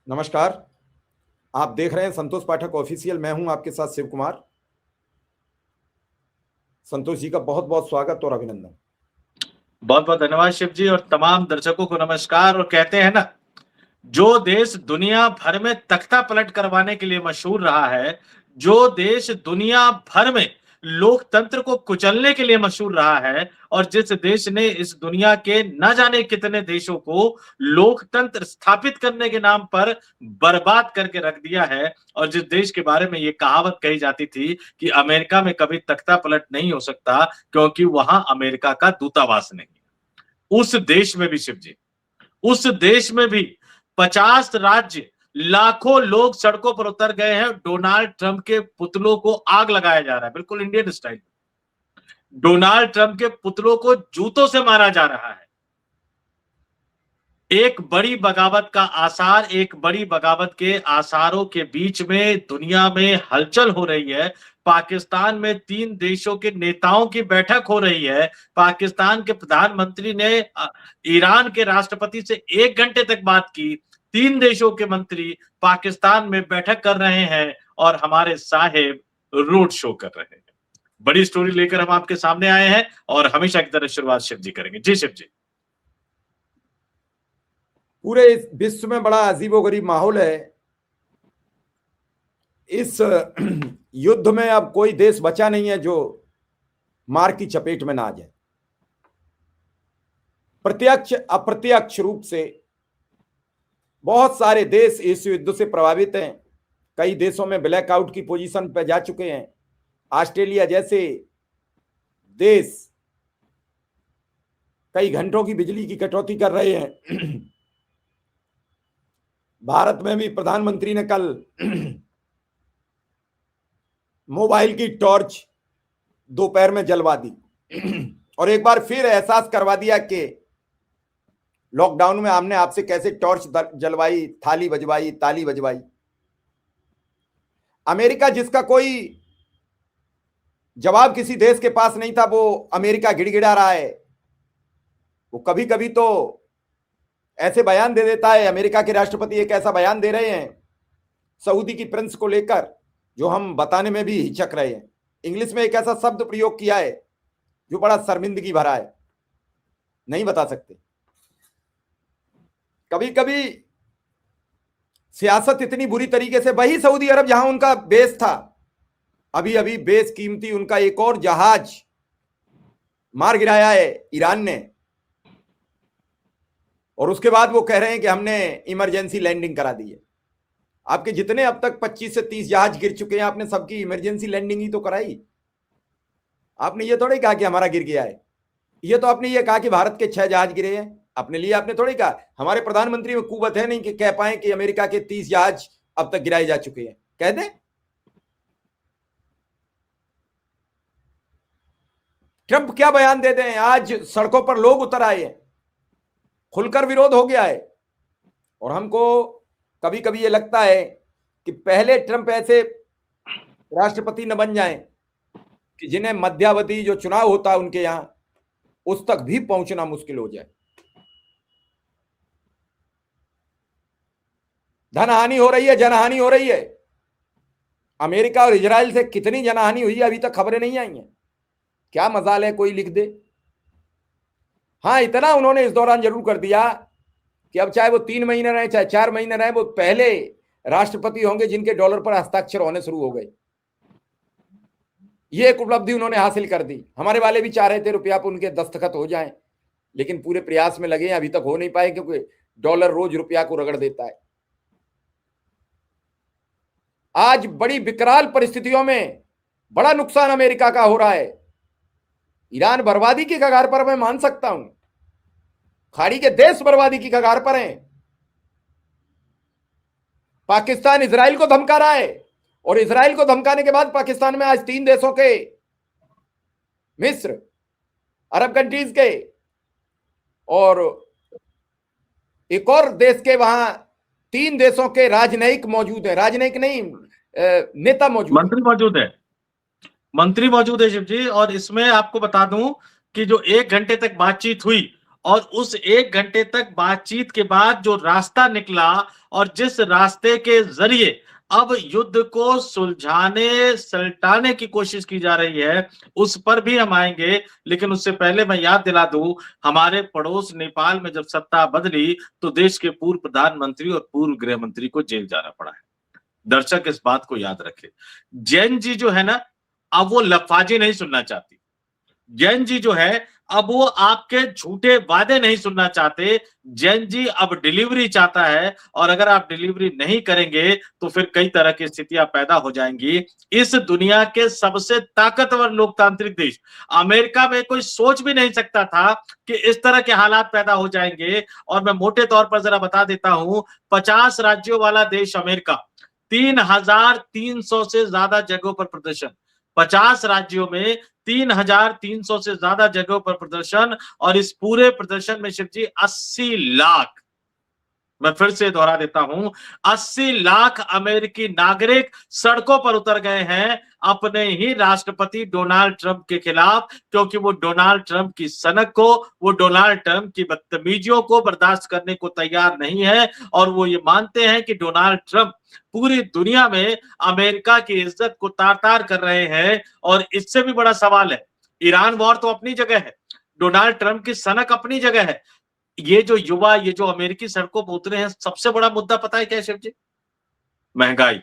नमस्कार। आप देख रहे हैं संतोष पाठक ऑफिशियल। मैं हूं आपके साथ शिव कुमार। संतोष जी का बहुत बहुत स्वागत और अभिनंदन। बहुत बहुत धन्यवाद शिव जी और तमाम दर्शकों को नमस्कार। और कहते हैं ना, जो देश दुनिया भर में तख्ता पलट करवाने के लिए मशहूर रहा है, जो देश दुनिया भर में लोकतंत्र को कुचलने के लिए मशहूर रहा है, और जिस देश ने इस दुनिया के न जाने कितने देशों को लोकतंत्र स्थापित करने के नाम पर बर्बाद करके रख दिया है, और जिस देश के बारे में ये कहावत कही जाती थी कि अमेरिका में कभी तख्ता पलट नहीं हो सकता क्योंकि वहां अमेरिका का दूतावास नहीं, उस देश में भी शिव जी, उस देश में भी 50 राज्य, लाखों लोग सड़कों पर उतर गए हैं। डोनाल्ड ट्रंप के पुतलों को आग लगाया जा रहा है, बिल्कुल इंडियन स्टाइल। डोनाल्ड ट्रंप के पुतलों को जूतों से मारा जा रहा है। एक बड़ी बगावत का आसार, एक बड़ी बगावत के आसारों के बीच में दुनिया में हलचल हो रही है। पाकिस्तान में 3 देशों के नेताओं की बैठक हो रही है। पाकिस्तान के प्रधानमंत्री ने ईरान के राष्ट्रपति से 1 घंटे तक बात की। 3 देशों के मंत्री पाकिस्तान में बैठक कर रहे हैं और हमारे साहेब रोड शो कर रहे हैं। बड़ी स्टोरी लेकर हम आपके सामने आए हैं और हमेशा की तरह शुरुआत शिव जी करेंगे। जी शिव जी। पूरे विश्व में बड़ा अजीबोगरीब माहौल है। इस युद्ध में अब कोई देश बचा नहीं है जो मार की चपेट में ना आ जाए। प्रत्यक्ष अप्रत्यक्ष रूप से बहुत सारे देश इस युद्ध से प्रभावित हैं। कई देशों में ब्लैकआउट की पोजीशन पर जा चुके हैं। ऑस्ट्रेलिया जैसे देश कई घंटों की बिजली की कटौती कर रहे हैं। भारत में भी प्रधानमंत्री ने कल मोबाइल की टॉर्च दोपहर में जलवा दी और एक बार फिर एहसास करवा दिया कि लॉकडाउन में हमने आपसे कैसे टॉर्च जलवाई, थाली बजवाई, ताली बजवाई। अमेरिका जिसका कोई जवाब किसी देश के पास नहीं था, वो अमेरिका गिड़गिड़ा रहा है। वो कभी कभी तो ऐसे बयान दे देता है। अमेरिका के राष्ट्रपति एक ऐसा बयान दे रहे हैं सऊदी की प्रिंस को लेकर जो हम बताने में भी हिचक रहे हैं। इंग्लिश में एक ऐसा शब्द प्रयोग किया है जो बड़ा शर्मिंदगी भरा है, नहीं बता सकते। कभी कभी सियासत इतनी बुरी तरीके से, वही सऊदी अरब जहां उनका बेस था, अभी अभी बेस कीमती उनका एक और जहाज मार गिराया है ईरान ने, और उसके बाद वो कह रहे हैं कि हमने इमरजेंसी लैंडिंग करा दी है। आपके जितने अब तक 25 से 30 जहाज गिर चुके हैं, आपने सबकी इमरजेंसी लैंडिंग ही तो कराई। आपने ये थोड़ी कहा कि हमारा गिर गया है। ये तो आपने ये कहा कि भारत के 6 जहाज गिरे हैं। अपने लिए आपने थोड़ी कहा। हमारे प्रधानमंत्री में कुवत है नहीं कि कह पाए कि अमेरिका के 30 जहाज अब तक गिराए जा चुके हैं। कह दें। ट्रंप क्या बयान दे दें। आज सड़कों पर लोग उतर आए हैं, खुलकर विरोध हो गया है। और हमको कभी कभी ये लगता है कि पहले ट्रंप ऐसे राष्ट्रपति न बन जाएं कि जिन्हें मध्यावधि जो चुनाव होता है उनके यहां, उस तक भी पहुंचना मुश्किल हो जाए। धनहानि हो रही है, जनहानि हो रही है। अमेरिका और इजराइल से कितनी जनहानि हुई है अभी तक खबरें नहीं आई हैं। क्या मजाल है कोई लिख दे। हाँ, इतना उन्होंने इस दौरान जरूर कर दिया कि अब चाहे वो 3 महीने रहे चाहे 4 महीने रहे, वो पहले राष्ट्रपति होंगे जिनके डॉलर पर हस्ताक्षर होने शुरू हो गए। ये एक उपलब्धि उन्होंने हासिल कर दी। हमारे वाले भी चाह रहे थे रुपया पर उनके दस्तखत हो जाएं, लेकिन पूरे प्रयास में लगे, अभी तक हो नहीं पाए क्योंकि डॉलर रोज रुपया को रगड़ देता है। आज बड़ी विकराल परिस्थितियों में बड़ा नुकसान अमेरिका का हो रहा है। ईरान बर्बादी की कगार पर, मैं मान सकता हूं। खाड़ी के देश बर्बादी की कगार पर हैं। पाकिस्तान इजराइल को धमका रहा है, और इजराइल को धमकाने के बाद पाकिस्तान में आज 3 देशों के, मिस्र, अरब कंट्रीज के और एक और देश के, वहां 3 देशों के राजनयिक मौजूद है। राजनयिक नहीं, नेता मौजूद, मंत्री मौजूद है, मंत्री मौजूद है शिव जी। और इसमें आपको बता दूं कि जो 1 घंटे तक बातचीत हुई और उस 1 घंटे तक बातचीत के बाद जो रास्ता निकला और जिस रास्ते के जरिए अब युद्ध को सुलझाने सलटाने की कोशिश की जा रही है, उस पर भी हम आएंगे। लेकिन उससे पहले मैं याद दिला दूं, हमारे पड़ोस नेपाल में जब सत्ता बदली तो देश के पूर्व प्रधानमंत्री और पूर्व गृह मंत्री को जेल जाना पड़ा है। दर्शक इस बात को याद रखे। जैन जी जो है ना, अब वो लफाजी नहीं सुनना चाहती। जैन जी जो है, अब वो आपके झूठे वादे नहीं सुनना चाहते। जैन जी अब डिलीवरी चाहता है, और अगर आप डिलीवरी नहीं करेंगे तो फिर कई तरह की स्थितियां पैदा हो जाएंगी। इस दुनिया के सबसे ताकतवर लोकतांत्रिक देश अमेरिका में कोई सोच भी नहीं सकता था कि इस तरह के हालात पैदा हो जाएंगे। और मैं मोटे तौर पर जरा बता देता हूं, 50 राज्यों वाला देश अमेरिका, 3,300 से ज्यादा जगहों पर प्रदर्शन, 50 राज्यों में 3,300 से ज्यादा जगहों पर प्रदर्शन, और इस पूरे प्रदर्शन में शिव जी 80 लाख, मैं फिर से दोहरा देता हूं, 80 लाख अमेरिकी नागरिक सड़कों पर उतर गए हैं अपने ही राष्ट्रपति डोनाल्ड ट्रंप के खिलाफ, क्योंकि वो डोनाल्ड ट्रंप की सनक को, वो डोनाल्ड ट्रंप की बदतमीजियों को बर्दाश्त करने को तैयार नहीं है। और वो ये मानते हैं कि डोनाल्ड ट्रंप पूरी दुनिया में अमेरिका की इज्जत को तार तार कर रहे हैं। और इससे भी बड़ा सवाल है, ईरान वॉर तो अपनी जगह है, डोनाल्ड ट्रंप की सनक अपनी जगह है, ये जो युवा, ये जो अमेरिकी सड़कों पर उतरे हैं, सबसे बड़ा मुद्दा पता है क्या है शिव जी? महंगाई।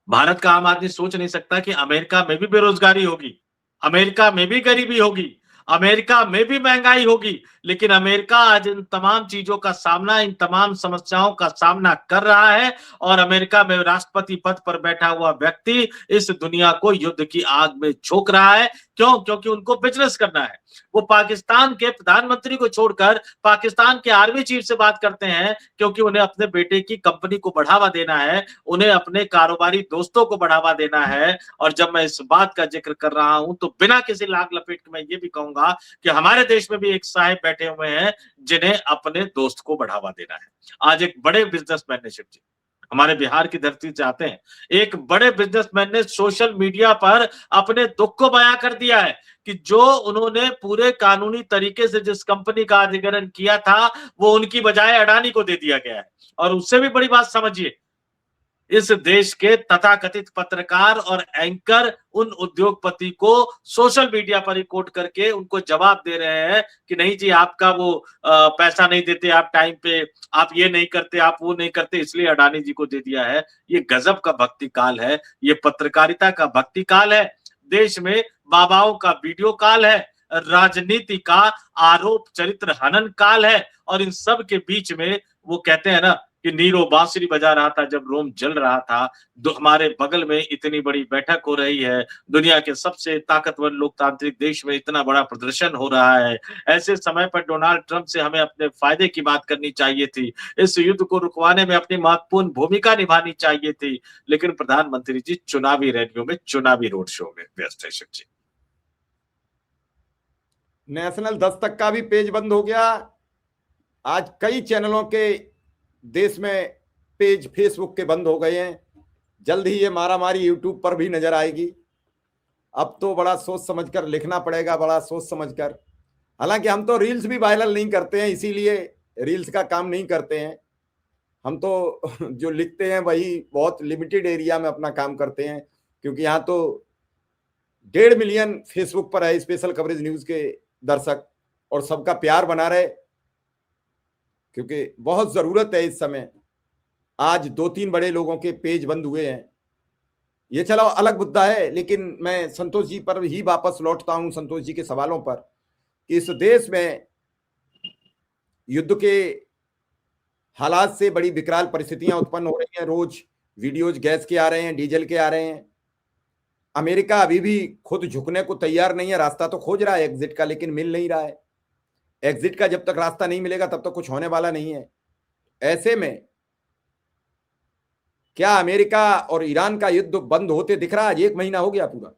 भारत का आम आदमी सोच नहीं सकता कि अमेरिका में भी बेरोजगारी होगी, अमेरिका में भी गरीबी होगी, अमेरिका में भी महंगाई होगी, लेकिन अमेरिका आज इन तमाम चीजों का सामना, इन तमाम समस्याओं का सामना कर रहा है। और अमेरिका में राष्ट्रपति पद पर बैठा हुआ व्यक्ति इस दुनिया को युद्ध की आग में झोंक रहा है। क्यों? क्योंकि उनको बिजनेस करना है। वो पाकिस्तान के प्रधानमंत्री को छोड़कर पाकिस्तान के आर्मी चीफ से बात करते हैं, क्योंकि उन्हें अपने बेटे की कंपनी को बढ़ावा देना है, उन्हें अपने कारोबारी दोस्तों को बढ़ावा देना है। और जब मैं इस बात का जिक्र कर रहा हूं तो बिना किसी लाग लपेट के मैं ये भी कहूंगा कि हमारे देश में भी एक साहब बैठे हुए हैं जिन्हें अपने दोस्त को बढ़ावा देना है। आज एक बड़े बिजनेसमैन ने, शिव जी, हमारे बिहार की धरती से आते हैं, एक बड़े बिजनेसमैन ने सोशल मीडिया पर अपने दुख को बयां कर दिया है कि जो उन्होंने पूरे कानूनी तरीके से जिस कंपनी का अधिग्रहण किया था, वो उनकी बजाय अडानी को दे दिया गया है। और उससे भी बड़ी बात समझिए, इस देश के तथाकथित पत्रकार और एंकर उन उद्योगपति को सोशल मीडिया पर ही कोट करके उनको जवाब दे रहे हैं कि नहीं जी, आपका वो पैसा नहीं देते आप टाइम पे, आप ये नहीं करते, आप वो नहीं करते, इसलिए अडानी जी को दे दिया है। ये गजब का भक्ति काल है, ये पत्रकारिता का भक्ति काल है, देश में बाबाओं का वीडियो काल है, राजनीति का आरोप चरित्र हनन काल है। और इन सब के बीच में वो कहते हैं ना कि नीरो बांसुरी बजा रहा था जब रोम जल रहा था। हमारे बगल में इतनी बड़ी बैठक हो रही है, दुनिया के सबसे ताकतवर लोकतांत्रिक देश में इतना बड़ा प्रदर्शन हो रहा है। ऐसे समय पर डोनाल्ड ट्रंप से हमें अपने फायदे की बात करनी चाहिए थी, इस युद्ध को रुकवाने में अपनी महत्वपूर्ण भूमिका निभानी चाहिए थी। लेकिन प्रधानमंत्री जी चुनावी रैलियों में, चुनावी रोड शो में व्यस्त है। शिव जी, नेशनल 10 तक का भी पेज बंद हो गया। आज कई चैनलों के देश में पेज फेसबुक के बंद हो गए हैं। जल्द ही ये मारामारी यूट्यूब पर भी नजर आएगी। अब तो बड़ा सोच समझकर लिखना पड़ेगा, बड़ा सोच समझकर। हालांकि हम तो रील्स भी वायरल नहीं करते हैं, इसीलिए रील्स का काम नहीं करते हैं। हम तो जो लिखते हैं वही बहुत लिमिटेड एरिया में अपना काम करते हैं, क्योंकि यहाँ तो 1.5 मिलियन फेसबुक पर है स्पेशल कवरेज न्यूज के दर्शक, और सबका प्यार बना रहे, क्योंकि बहुत जरूरत है इस समय। आज 2-3 बड़े लोगों के पेज बंद हुए हैं। ये चलो अलग मुद्दा है, लेकिन मैं संतोष जी पर ही वापस लौटता हूं, संतोष जी के सवालों पर, कि इस देश में युद्ध के हालात से बड़ी विकराल परिस्थितियां उत्पन्न हो रही हैं। रोज वीडियोज गैस के आ रहे हैं, डीजल के आ रहे हैं। अमेरिका अभी भी खुद झुकने को तैयार नहीं है, रास्ता तो खोज रहा है एग्जिट का, लेकिन मिल नहीं रहा है। एग्जिट का जब तक रास्ता नहीं मिलेगा तब तक कुछ होने वाला नहीं है। ऐसे में क्या अमेरिका और ईरान का युद्ध बंद होते दिख रहा है? आज 1 महीना हो गया पूरा।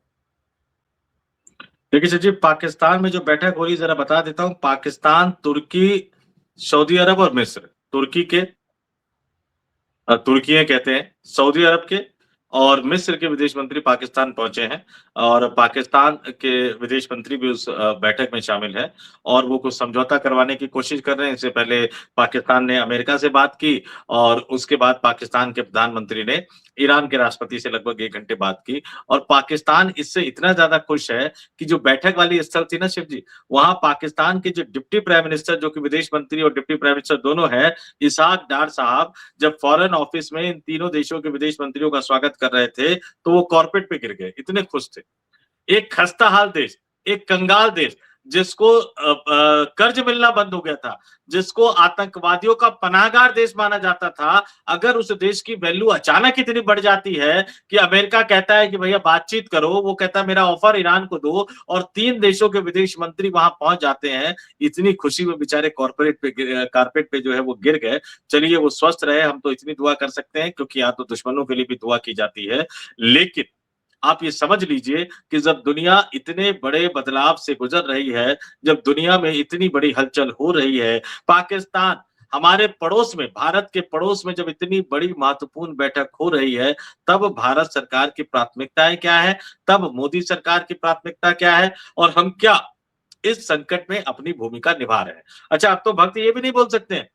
देखिए सचिव, पाकिस्तान में जो बैठक हो रही है जरा बता देता हूं। पाकिस्तान, तुर्की, सऊदी अरब और मिस्र, तुर्की के तुर्की कहते हैं, सऊदी अरब के, और मिस्र के विदेश मंत्री पाकिस्तान पहुंचे हैं और पाकिस्तान के विदेश मंत्री भी उस बैठक में शामिल है और वो कुछ समझौता करवाने की कोशिश कर रहे हैं। इससे पहले पाकिस्तान ने अमेरिका से बात की और उसके बाद पाकिस्तान के प्रधानमंत्री ने ईरान के राष्ट्रपति से लगभग 1 घंटे बात की और पाकिस्तान इससे इतना ज्यादा खुश है कि जो बैठक वाली स्थल थी ना शिव जी, वहां पाकिस्तान के जो डिप्टी प्राइम मिनिस्टर, जो कि विदेश मंत्री और डिप्टी प्राइम मिनिस्टर दोनों है, इसहाक डार साहब, जब फॉरेन ऑफिस में इन तीनों देशों के विदेश मंत्रियों का स्वागत कर रहे थे तो वो कॉर्पेट पे गिर गए, इतने खुश थे। एक खस्ताहाल देश, एक कंगाल देश, जिसको कर्ज मिलना बंद हो गया था, जिसको आतंकवादियों का पनाहगार देश माना जाता था, अगर उस देश की वैल्यू अचानक इतनी बढ़ जाती है कि अमेरिका कहता है कि भैया बातचीत करो, वो कहता है मेरा ऑफर ईरान को दो और 3 देशों के विदेश मंत्री वहां पहुंच जाते हैं, इतनी खुशी में बेचारे कारपेट पे जो है वो गिर गए। चलिए वो स्वस्थ रहे, हम तो इतनी दुआ कर सकते हैं, क्योंकि यहाँ तो दुश्मनों के लिए भी दुआ की जाती है। लेकिन आप ये समझ लीजिए कि जब दुनिया इतने बड़े बदलाव से गुजर रही है, जब दुनिया में इतनी बड़ी हलचल हो रही है, पाकिस्तान हमारे पड़ोस में, भारत के पड़ोस में जब इतनी बड़ी महत्वपूर्ण बैठक हो रही है, तब भारत सरकार की प्राथमिकताएं क्या है, तब मोदी सरकार की प्राथमिकता क्या है और हम क्या इस संकट में अपनी भूमिका निभा रहे हैं। अच्छा, अब तो भक्त ये भी नहीं बोल सकते हैं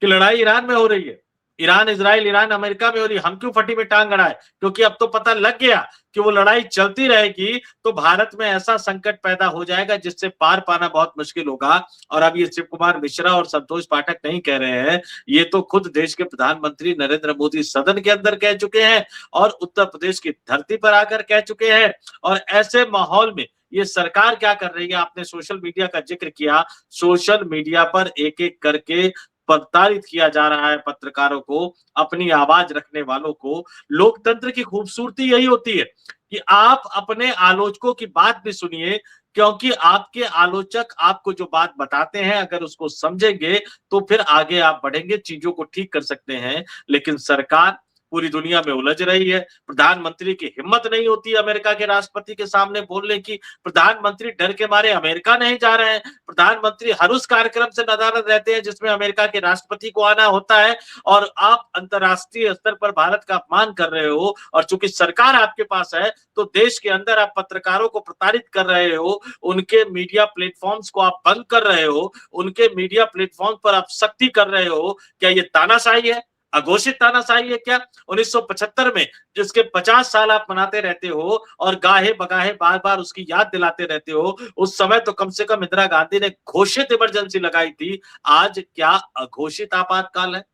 कि लड़ाई ईरान में हो रही है, ईरान इजराइल, ईरान अमेरिका में हो रही है, हम क्यों फटी में टांग अड़ाए, क्योंकि अब तो पता लग गया कि वो लड़ाई चलती रहेगी तो भारत में ऐसा संकट पैदा हो जाएगा जिससे पार पाना बहुत मुश्किल होगा। और अब ये शिव कुमार मिश्रा और संतोष पाठक नहीं कह रहे हैं, ये तो खुद देश के प्रधानमंत्री नरेंद्र मोदी सदन के अंदर कह चुके हैं और उत्तर प्रदेश की धरती पर आकर कह चुके हैं। और ऐसे माहौल में ये सरकार क्या कर रही है, आपने सोशल मीडिया का जिक्र किया, सोशल मीडिया पर एक एक करके प्रताड़ित किया जा रहा है पत्रकारों को, अपनी आवाज रखने वालों को। लोकतंत्र की खूबसूरती यही होती है कि आप अपने आलोचकों की बात भी सुनिए, क्योंकि आपके आलोचक आपको जो बात बताते हैं, अगर उसको समझेंगे तो फिर आगे आप बढ़ेंगे, चीजों को ठीक कर सकते हैं। लेकिन सरकार पूरी दुनिया में उलझ रही है, प्रधानमंत्री की हिम्मत नहीं होती अमेरिका के राष्ट्रपति के सामने बोलने की, प्रधानमंत्री डर के मारे अमेरिका नहीं जा रहे हैं, प्रधानमंत्री हर उस कार्यक्रम से नदारद रहते हैं जिसमें अमेरिका के राष्ट्रपति को आना होता है। और आप अंतर्राष्ट्रीय स्तर पर भारत का अपमान कर रहे हो और चूंकि सरकार आपके पास है तो देश के अंदर आप पत्रकारों को प्रताड़ित कर रहे हो, उनके मीडिया प्लेटफॉर्म्स को आप बंद कर रहे हो, उनके मीडिया प्लेटफॉर्म पर आप सख्ती कर रहे हो। क्या ये तानाशाही है, अघोषित तानाशाही है क्या? 1975 में जिसके 50 साल आप मनाते रहते हो और गाहे बगाहे बार बार उसकी याद दिलाते रहते हो, उस समय तो कम से कम इंदिरा गांधी ने घोषित इमरजेंसी लगाई थी। आज क्या अघोषित आपातकाल है?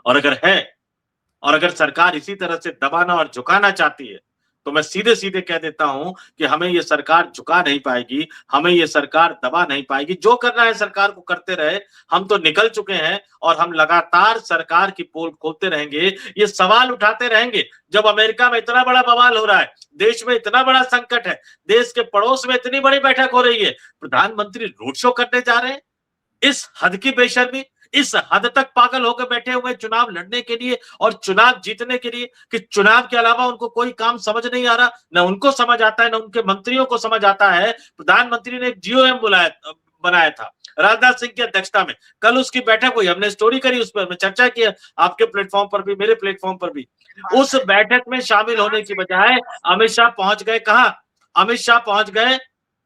और अगर है, और अगर सरकार इसी तरह से दबाना और झुकाना चाहती है, तो मैं सीधे सीधे कह देता हूं कि हमें ये सरकार झुका नहीं पाएगी, हमें ये सरकार दबा नहीं पाएगी। जो करना है सरकार को करते रहे, हम तो निकल चुके हैं और हम लगातार सरकार की पोल खोलते रहेंगे, ये सवाल उठाते रहेंगे। जब अमेरिका में इतना बड़ा बवाल हो रहा है, देश में इतना बड़ा संकट है, देश के पड़ोस में इतनी बड़ी बैठक हो रही है, प्रधानमंत्री रोड शो करने जा रहे हैं, इस हद की बेशर्मी, इस हद तक पागल होकर बैठे हुए चुनाव लड़ने के लिए और चुनाव जीतने के लिए कि चुनाव के अलावा उनको कोई काम समझ नहीं आ रहा, न उनको समझ आता है, न उनके मंत्रियों को समझ आता है। प्रधानमंत्री ने एक जीओएम बनाया था राजनाथ सिंह की अध्यक्षता में, कल उसकी बैठक हुई, हमने स्टोरी करी, उस पर चर्चा की आपके प्लेटफॉर्म पर भी, मेरे प्लेटफॉर्म पर भी। उस बैठक में शामिल होने की बजाय अमित शाह पहुंच गए कहां? अमित शाह पहुंच गए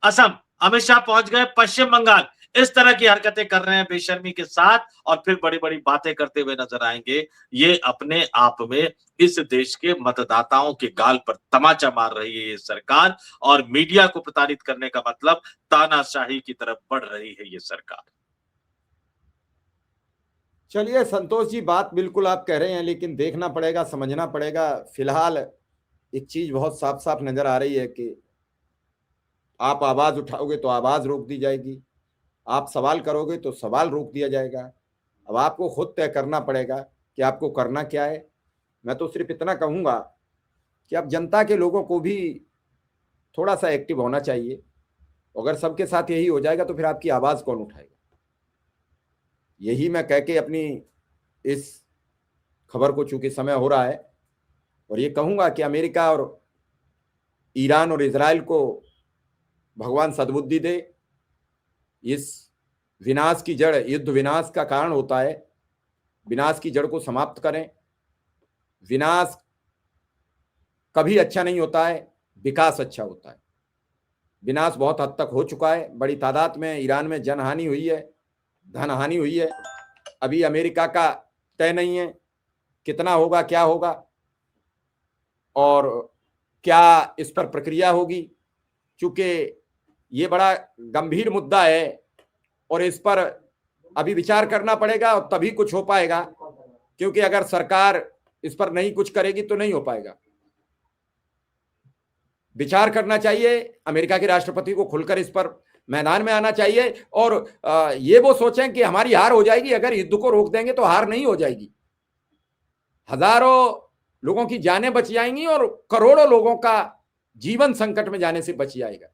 असम, अमित शाह पहुंच गए पश्चिम बंगाल। इस तरह की हरकतें कर रहे हैं बेशर्मी के साथ और फिर बड़ी बड़ी बातें करते हुए नजर आएंगे। ये अपने आप में इस देश के मतदाताओं के गाल पर तमाचा मार रही है ये सरकार, और मीडिया को प्रताड़ित करने का मतलब तानाशाही की तरफ बढ़ रही है ये सरकार। चलिए संतोष जी, बात बिल्कुल आप कह रहे हैं, लेकिन देखना पड़ेगा, समझना पड़ेगा। फिलहाल एक चीज बहुत साफ साफ नजर आ रही है कि आप आवाज उठाओगे तो आवाज रोक दी जाएगी, आप सवाल करोगे तो सवाल रोक दिया जाएगा। अब आपको खुद तय करना पड़ेगा कि आपको करना क्या है। मैं तो सिर्फ इतना कहूँगा कि अब जनता के लोगों को भी थोड़ा सा एक्टिव होना चाहिए। अगर सबके साथ यही हो जाएगा तो फिर आपकी आवाज़ कौन उठाएगा? यही मैं कह के अपनी इस खबर को, चूंकि समय हो रहा है, और ये कहूँगा कि अमेरिका और ईरान और इजराइल को भगवान सद्बुद्धि दे। इस विनाश की जड़, युद्ध विनाश का कारण होता है, विनाश की जड़ को समाप्त करें। विनाश कभी अच्छा नहीं होता है, विकास अच्छा होता है। विनाश बहुत हद तक हो चुका है, बड़ी तादाद में ईरान में जनहानि हुई है, धन हानि हुई है। अभी अमेरिका का तय नहीं है कितना होगा, क्या होगा और क्या इस पर प्रक्रिया होगी, क्योंकि ये बड़ा गंभीर मुद्दा है और इस पर अभी विचार करना पड़ेगा और तभी कुछ हो पाएगा, क्योंकि अगर सरकार इस पर नहीं कुछ करेगी तो नहीं हो पाएगा। विचार करना चाहिए, अमेरिका के राष्ट्रपति को खुलकर इस पर मैदान में आना चाहिए और ये वो सोचें कि हमारी हार हो जाएगी, अगर युद्ध को रोक देंगे तो हार नहीं हो जाएगी। हजारों लोगों की जानें बच जाएंगी और करोड़ों लोगों का जीवन संकट में जाने से बच जाएगा।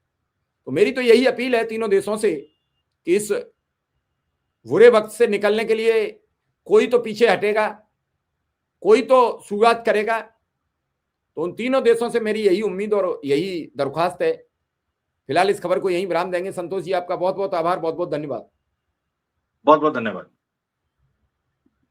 तो मेरी तो यही अपील है तीनों देशों से कि इस बुरे वक्त से निकलने के लिए कोई तो पीछे हटेगा, कोई तो शुरुआत करेगा। तो उन तीनों देशों से मेरी यही उम्मीद और यही दरख्वास्त है। फिलहाल इस खबर को यहीं विराम देंगे। संतोष जी, आपका बहुत बहुत आभार, बहुत बहुत धन्यवाद। बहुत बहुत धन्यवाद।